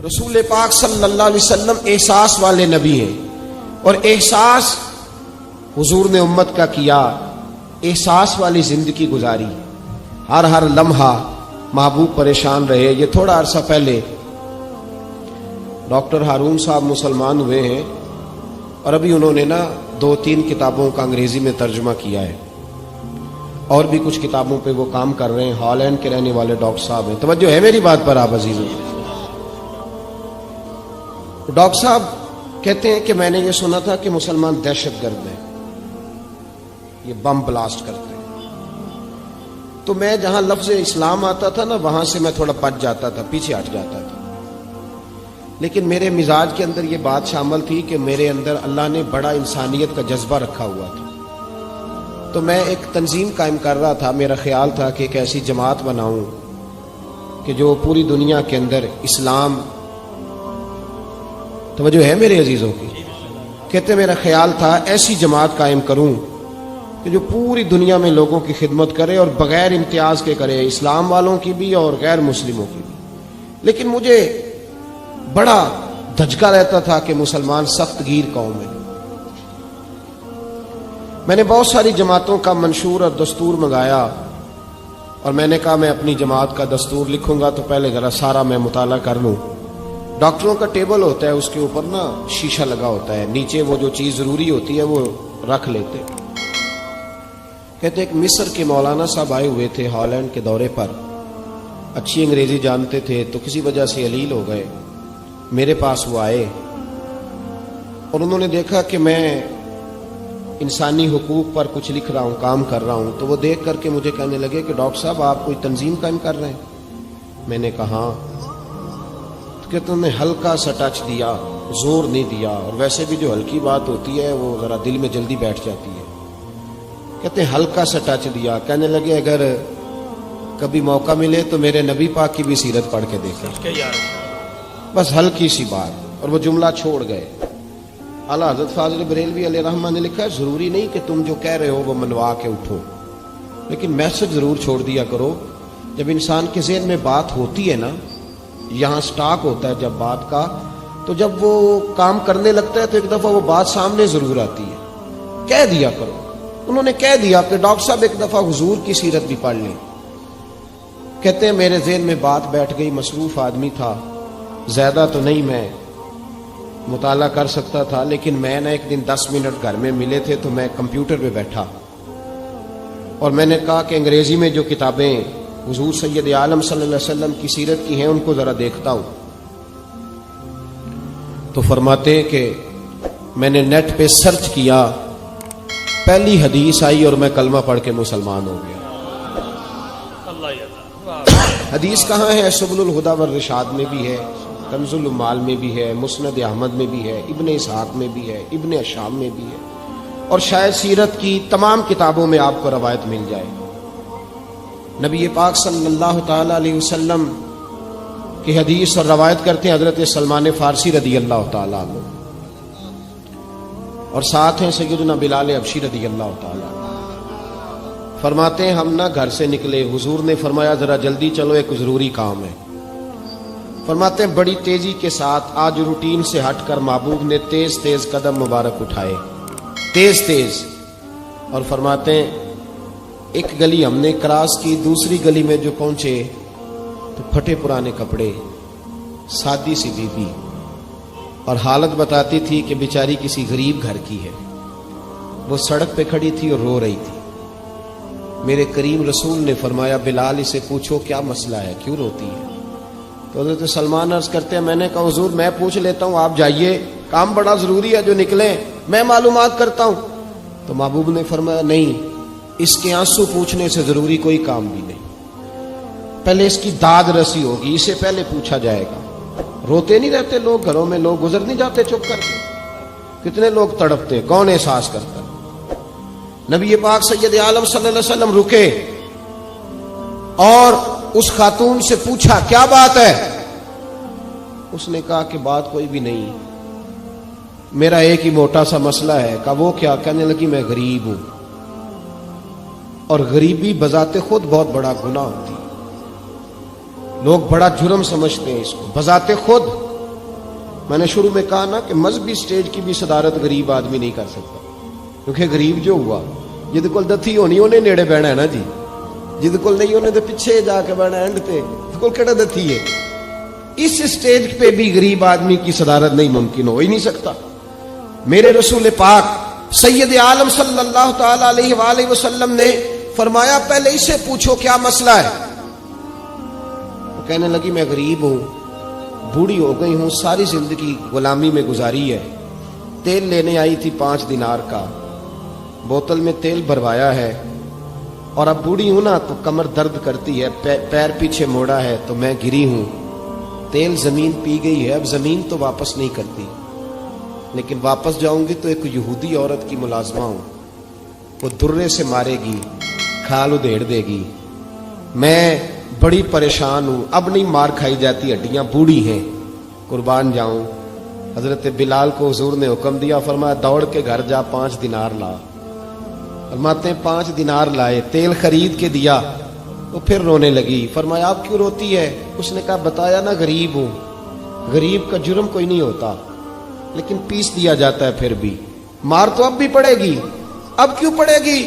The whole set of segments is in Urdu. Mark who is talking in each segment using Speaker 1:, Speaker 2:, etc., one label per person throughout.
Speaker 1: رسول پاک صلی اللہ علیہ وسلم احساس والے نبی ہیں، اور احساس حضور نے امت کا کیا، احساس والی زندگی گزاری، ہر لمحہ محبوب پریشان رہے۔ یہ تھوڑا عرصہ پہلے ڈاکٹر ہارون صاحب مسلمان ہوئے ہیں، اور ابھی انہوں نے 2-3 کتابوں کا انگریزی میں ترجمہ کیا ہے، اور بھی کچھ کتابوں پہ وہ کام کر رہے ہیں۔ ہالینڈ کے رہنے والے ڈاکٹر صاحب ہیں۔ توجہ ہے میری بات پر آپ عزیزوں؟ ڈاکٹر صاحب کہتے ہیں کہ میں نے یہ سنا تھا کہ مسلمان دہشت گرد ہیں، یہ بم بلاسٹ کرتے ہیں۔ تو میں جہاں لفظ اسلام آتا تھا وہاں سے میں تھوڑا بچ جاتا تھا، پیچھے ہٹ جاتا تھا، لیکن میرے مزاج کے اندر یہ بات شامل تھی کہ میرے اندر اللہ نے بڑا انسانیت کا جذبہ رکھا ہوا تھا۔ تو میں ایک تنظیم قائم کر رہا تھا، میرا خیال تھا کہ ایک ایسی جماعت بناؤں کہ جو پوری دنیا کے اندر اسلام، توجہ ہے میرے عزیزوں کی؟ کہتے میرا خیال تھا ایسی جماعت قائم کروں کہ جو پوری دنیا میں لوگوں کی خدمت کرے، اور بغیر امتیاز کے کرے، اسلام والوں کی بھی اور غیر مسلموں کی بھی۔ لیکن مجھے بڑا دھچکا رہتا تھا کہ مسلمان سخت گیر قوم ہے۔ میں نے بہت ساری جماعتوں کا منشور اور دستور منگایا، اور میں نے کہا میں اپنی جماعت کا دستور لکھوں گا تو پہلے ذرا سارا میں مطالعہ کر لوں۔ ڈاکٹروں کا ٹیبل ہوتا ہے، اس کے اوپر شیشہ لگا ہوتا ہے، نیچے وہ جو چیز ضروری ہوتی ہے وہ رکھ لیتے۔ کہتے ایک مصر کے مولانا صاحب آئے ہوئے تھے ہالینڈ کے دورے پر، اچھی انگریزی جانتے تھے، تو کسی وجہ سے علیل ہو گئے۔ میرے پاس وہ آئے، اور انہوں نے دیکھا کہ میں انسانی حقوق پر کچھ لکھ رہا ہوں، کام کر رہا ہوں، تو وہ دیکھ کر کے مجھے کہنے لگے کہ ڈاکٹر صاحب آپ کوئی تنظیم قائم کر رہے ہیں؟ میں نے کہا ہاں۔ تو کہتے انہوں نے ہلکا سا ٹچ دیا، زور نہیں دیا، اور ویسے بھی جو ہلکی بات ہوتی ہے وہ ذرا دل میں جلدی بیٹھ جاتی ہے۔ کہتے ہیں ہلکا سا ٹچ دیا، کہنے لگے اگر کبھی موقع ملے تو میرے نبی پاک کی بھی سیرت پڑھ کے دیکھیں، بس ہلکی سی بات، اور وہ جملہ چھوڑ گئے۔ اعلیٰ حضرت فاضل بریلوی علیہ رحمہ نے لکھا ہے ضروری نہیں کہ تم جو کہہ رہے ہو وہ منوا کے اٹھو، لیکن میسج ضرور چھوڑ دیا کرو۔ جب انسان کے ذہن میں بات ہوتی ہے یہاں سٹاک ہوتا ہے جب بات کا، تو جب وہ کام کرنے لگتا ہے تو ایک دفعہ وہ بات سامنے ضرور آتی ہے۔ کہہ دیا کرو۔ انہوں نے کہہ دیا کہ ڈاکٹر صاحب ایک دفعہ حضور کی سیرت بھی پڑھ لیں۔ کہتے ہیں میرے ذہن میں بات بیٹھ گئی، مصروف آدمی تھا، زیادہ تو نہیں میں مطالعہ کر سکتا تھا، لیکن میں ایک دن 10 منٹ گھر میں ملے تھے تو میں کمپیوٹر پہ بیٹھا، اور میں نے کہا کہ انگریزی میں جو کتابیں حضور سید عالم صلی اللہ علیہ وسلم کی سیرت کی ہیں ان کو ذرا دیکھتا ہوں۔ تو فرماتے ہیں کہ میں نے نیٹ پہ سرچ کیا، پہلی حدیث آئی اور میں کلمہ پڑھ کے مسلمان ہو گیا۔ حدیث کہاں ہے؟ سبل الہدی والرشاد میں بھی ہے، کنز المال میں بھی ہے، مسند احمد میں بھی ہے، ابن اسحاق میں بھی ہے، ابن اشام میں بھی ہے، اور شاید سیرت کی تمام کتابوں میں آپ کو روایت مل جائے۔ نبی پاک صلی اللہ تعالی علیہ وسلم کی حدیث اور روایت کرتے ہیں حضرت سلمان فارسی رضی اللہ تعالی عنہ، اور ساتھ ہیں سیدنا بلال حبشی رضی اللہ تعالی عنہ۔ فرماتے ہیں ہم گھر سے نکلے، حضور نے فرمایا ذرا جلدی چلو ایک ضروری کام ہے۔ فرماتے ہیں بڑی تیزی کے ساتھ آج روٹین سے ہٹ کر محبوب نے تیز تیز قدم مبارک اٹھائے، تیز تیز، اور فرماتے ہیں ایک گلی ہم نے کراس کی، دوسری گلی میں جو پہنچے تو پھٹے پرانے کپڑے، سادی سی بیوی، اور حالت بتاتی تھی کہ بیچاری کسی غریب گھر کی ہے۔ وہ سڑک پہ کھڑی تھی اور رو رہی تھی۔ میرے کریم رسول نے فرمایا بلال اسے پوچھو کیا مسئلہ ہے، کیوں روتی ہے؟ تو حضرت سلمان عرض کرتے ہیں میں نے کہا حضور میں پوچھ لیتا ہوں، آپ جائیے، کام بڑا ضروری ہے جو نکلیں، میں معلومات کرتا ہوں۔ تو محبوب نے فرمایا نہیں، اس کے آنسو پوچھنے سے ضروری کوئی کام بھی نہیں، پہلے اس کی داد رسی ہوگی، اسے پہلے پوچھا جائے گا۔ روتے نہیں رہتے لوگ گھروں میں، لوگ گزر نہیں جاتے چپ کر کے؟ کتنے لوگ تڑپتے، کون احساس کرتا؟ نبی پاک سید عالم صلی اللہ علیہ وسلم رکے اور اس خاتون سے پوچھا کیا بات ہے؟ اس نے کہا کہ بات کوئی بھی نہیں، میرا ایک ہی موٹا سا مسئلہ ہے۔ کہا وہ کیا؟ کہنے لگی میں غریب ہوں، اور غریبی بذات خود بہت بڑا گناہ ہوتی ہے، لوگ بڑا جرم سمجھتے ہیں اس کو، بذات خود میں نے شروع میں کہا نا کہ مذہبی سٹیج کی بھی صدارت غریب آدمی نہیں کر سکتا، کیونکہ غریب جو ہوا جد کول دتھی ہونی انہیں نیڑے بہنا ہے نا جی، جد کول نہیں انہیں تو پیچھے جا کے بہنا اینڈ تے کول کیڑا دتھی ہے۔ اس سٹیج پہ بھی غریب آدمی کی صدارت نہیں ممکن ہو ہی نہیں سکتا۔ میرے رسول پاک سید عالم صلی اللہ تعالی علیہ وآلہ وسلم نے فرمایا پہلے اسے پوچھو کیا مسئلہ ہے۔ وہ کہنے لگی میں غریب ہوں، بوڑھی ہو گئی ہوں، ساری زندگی غلامی میں گزاری ہے، تیل لینے آئی تھی 5 دینار کا، بوتل میں تیل بھروایا ہے، اور اب بوڑھی ہوں نا تو کمر درد کرتی ہے، پیر پیچھے موڑا ہے تو میں گری ہوں، تیل زمین پی گئی ہے، اب زمین تو واپس نہیں کرتی، لیکن واپس جاؤں گی تو ایک یہودی عورت کی ملازمہ ہوں، وہ درے سے مارے گی، کھال ادھیڑ دے گی، میں بڑی پریشان ہوں، اب نہیں مار کھائی جاتی، ہڈیاں بوڑھی ہیں، قربان جاؤں۔ حضرت بلال کو حضور نے حکم دیا، فرمایا دوڑ کے گھر جا 5 دینار لا۔ فرماتے ہیں 5 دینار لائے، تیل خرید کے دیا، وہ پھر رونے لگی۔ فرمایا آپ کیوں روتی ہے؟ اس نے کہا بتایا نا غریب ہوں، غریب کا جرم کوئی نہیں ہوتا، لیکن پیس دیا جاتا ہے، پھر بھی مار تو اب بھی پڑے گی، اب کیوں پڑے گی؟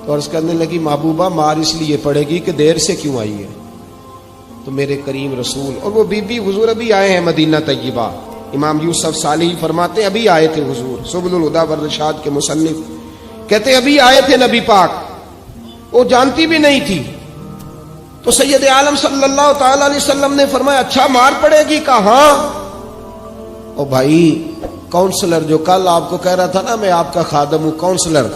Speaker 1: اور اس کرنے لگی محبوبہ مار اس لیے پڑے گی کہ دیر سے کیوں آئی ہے۔ تو میرے کریم رسول اور وہ بی بی حضور ابھی آئے ہیں مدینہ طیبہ، امام یوسف صالحی فرماتے ہیں ابھی آئے تھے حضور، سبل الہدی والرشاد کے مصنف کہتے ہیں ابھی آئے تھے نبی پاک، وہ جانتی بھی نہیں تھی۔ تو سید عالم صلی اللہ تعالی علیہ وسلم نے فرمایا اچھا مار پڑے گی؟ کہا ہاں۔ او بھائی کونسلر جو کل آپ کو کہہ رہا تھا نا میں آپ کا خادم ہوں، کونسلر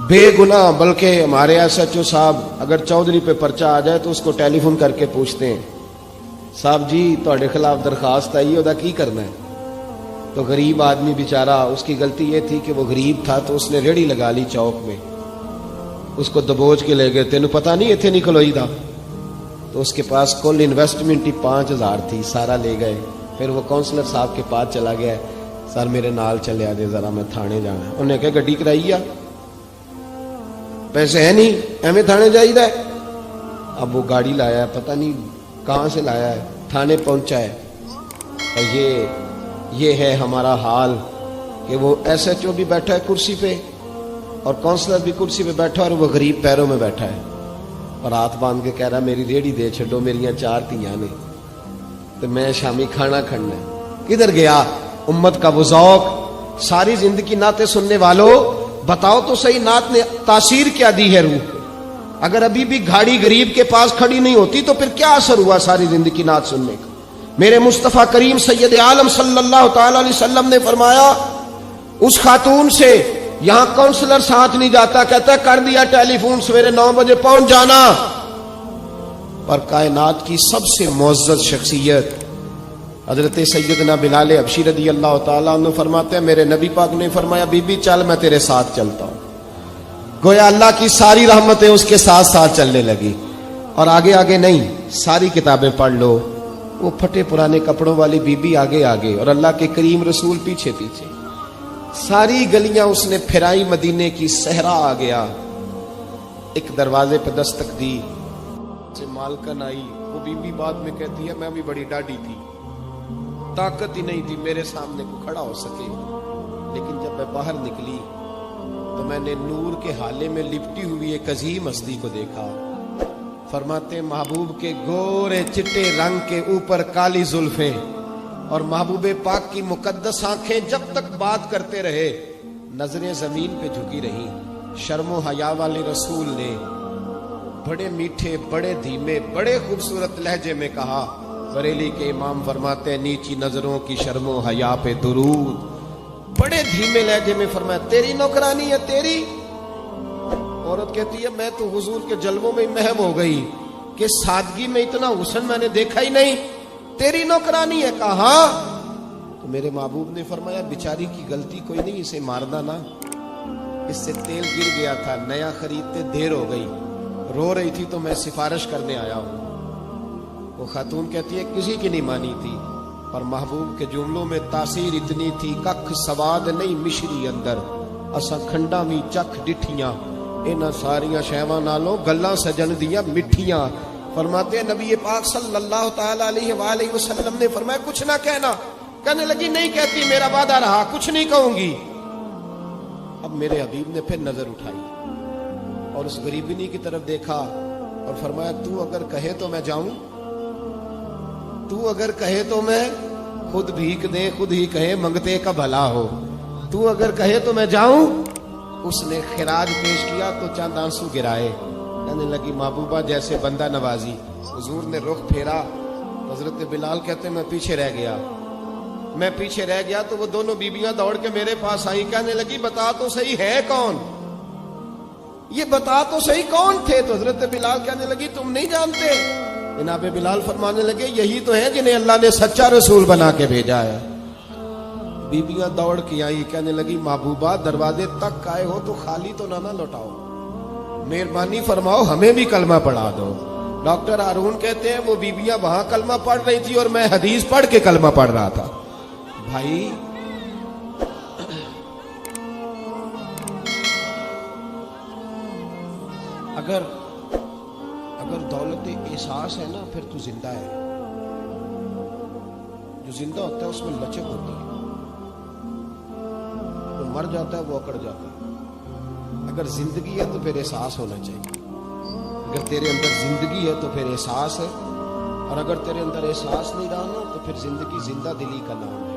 Speaker 1: بے گناہ، بلکہ ہمارے ایس ایچ او صاحب اگر چودھری پہ پرچہ آ جائے تو اس کو ٹیلی فون کر کے پوچھتے ہیں صاحب جی تہاڈے خلاف درخواست آئی ہے، کی کرنا ہے؟ تو غریب آدمی بیچارہ، اس کی غلطی یہ تھی کہ وہ غریب تھا تو اس نے ریڑھی لگا لی چوک میں، اس کو دبوچ کے لے گئے، تینوں پتہ نہیں اتنے نہیں کھلوئی دا، تو اس کے پاس کل انویسٹمنٹ ہی 5000 تھی، سارا لے گئے۔ پھر وہ کونسلر صاحب کے پاس چلا گیا، سر میرے نال چلے آجے ذرا میں تھانے جانا ہے۔ انہوں نے کہا گڈی کرائی آ، پیسے ہے نہیں ایویں تھانے جائیدا ہے۔ اب وہ گاڑی لایا ہے، پتہ نہیں کہاں سے لایا ہے، تھانے پہنچا ہے، اور یہ ہے ہمارا حال کہ وہ ایس ایچ او بھی بیٹھا ہے کرسی پہ اور کونسلر بھی کرسی پہ بیٹھا اور وہ غریب پیروں میں بیٹھا ہے اور ہاتھ باندھ کے کہہ رہا میری ریڑھی دے چھڈو، میریاں 4 تیاں نے تو میں شامی کھانا کھڑنا ہے۔ کدھر گیا امت کا وہ ذوق؟ ساری زندگی نعتیں سننے والوں بتاؤ تو صحیح نعت نے تاثیر کیا دی ہے روح پہ؟ اگر ابھی بھی گھاڑی غریب کے پاس کھڑی نہیں ہوتی تو پھر کیا اثر ہوا ساری زندگی نعت سننے کا؟ میرے مصطفیٰ کریم سید عالم صلی اللہ تعالی علیہ وسلم نے فرمایا اس خاتون سے یہاں کونسلر ساتھ نہیں جاتا، کہتا ہے کر دیا ٹیلی فون، سویرے 9 بجے پہنچ جانا۔ پر کائنات کی سب سے معزز شخصیت حضرت سیدنا بلال حبشی رضی اللہ تعالیٰ عنہ فرماتے ہیں میرے نبی پاک نے فرمایا بی بی چل میں تیرے ساتھ چلتا ہوں، گویا اللہ کی ساری رحمتیں اس کے ساتھ ساتھ چلنے لگی۔ اور آگے آگے نہیں، ساری کتابیں پڑھ لو، وہ پھٹے پرانے کپڑوں والی بی بی آگے آگے اور اللہ کے کریم رسول پیچھے پیچھے، ساری گلیاں اس نے پھرائی، مدینے کی صحرا آ گیا۔ ایک دروازے پہ دستک دی، سے مالکن آئی، وہ بی بی بعد میں کہتی ہے میں بھی بڑی ڈاڈی تھی، طاقت ہی نہیں تھی میرے سامنے کو کھڑا ہو سکے، لیکن جب میں باہر نکلی تو میں نے نور کے حالے میں لپٹی ہوئی ایک عظیم ہستی کو دیکھا۔ فرماتے محبوب کے گورے چٹے رنگ کے اوپر کالی زلفیں اور محبوب پاک کی مقدس آنکھیں جب تک بات کرتے رہے نظریں زمین پہ جھکی رہی۔ شرم و حیا والے رسول نے بڑے میٹھے، بڑے دھیمے، بڑے خوبصورت لہجے میں کہا، بریلی کے امام فرماتے ہیں نیچی نظروں کی شرم و حیا پہ درود، بڑے دھیمے لہجے میں فرمایا تیری نوکرانی ہے تیری؟ عورت کہتی ہے میں تو حضور کے جلووں میں محو ہو گئی کہ سادگی میں اتنا حسن میں نے دیکھا ہی نہیں، تیری نوکرانی ہے؟ کہا تو میرے محبوب نے فرمایا بیچاری کی غلطی کوئی نہیں، اسے مارنا نا، اس سے تیل گر گیا تھا، نیا خریدتے دیر ہو گئی، رو رہی تھی تو میں سفارش کرنے آیا ہوں۔ وہ خاتون کہتی ہے کسی کی نہیں مانی تھی، پر محبوب کے جملوں میں تاثیر اتنی تھی، ککھ سواد نہیں مشری اندر، اساں کھنڈا بھی چکھ ڈٹھیاں، انہاں ساریاں شیواں نالوں گلاں سجن دیاں مٹھیاں۔ فرماتے ہیں نبی پاک صلی اللہ تعالی علیہ وآلہ وسلم نے فرمایا کچھ نہ کہنا. کہنے لگی نہیں کہتی, میرا وعدہ رہا, کچھ نہیں کہوں گی. اب میرے حبیب نے پھر نظر اٹھائی اور اس غریبنی کی طرف دیکھا اور فرمایا تو اگر کہے تو میں جاؤں, تو اگر کہے تو میں خود بھیک دے, خود ہی کہے منگتے کا بھلا ہو, تو اگر کہے تو میں جاؤں. اس نے خراج پیش کیا تو چند آنسو گرائے. کہنے لگی محبوبہ جیسے بندہ نوازی. حضور نے رخ پھیرا, حضرت بلال کہتے میں پیچھے رہ گیا. میں پیچھے رہ گیا تو وہ دونوں بیبیاں دوڑ کے میرے پاس آئی. کہنے لگی بتا تو صحیح ہے کون, یہ بتا تو صحیح کون تھے. تو حضرت بلال کہنے لگی تم نہیں جانتے. جناب بلال فرمانے لگے یہی تو ہیں جنہیں اللہ نے سچا رسول بنا کے بھیجا ہے. بیبیاں دوڑ کے آئی. کہنے لگی محبوبہ دروازے تک آئے ہو تو خالی تو نہ لوٹاؤ, مہربانی فرماؤ ہمیں بھی کلمہ پڑھا دو. ڈاکٹر ہارون کہتے ہیں وہ بیبیاں وہاں کلمہ پڑھ رہی تھی اور میں حدیث پڑھ کے کلمہ پڑھ رہا تھا. بھائی اگر دولت احساس ہے نا پھر تو زندہ ہے. جو زندہ ہوتا ہے اس میں لچک ہوتی ہے, جو مر جاتا ہے وہ اکڑ جاتا ہے. اگر زندگی ہے تو پھر احساس ہونا چاہیے. اگر تیرے اندر زندگی ہے تو پھر احساس ہے, اور اگر تیرے اندر احساس نہیں رہا نا تو پھر زندگی زندہ دلی کا نام ہے.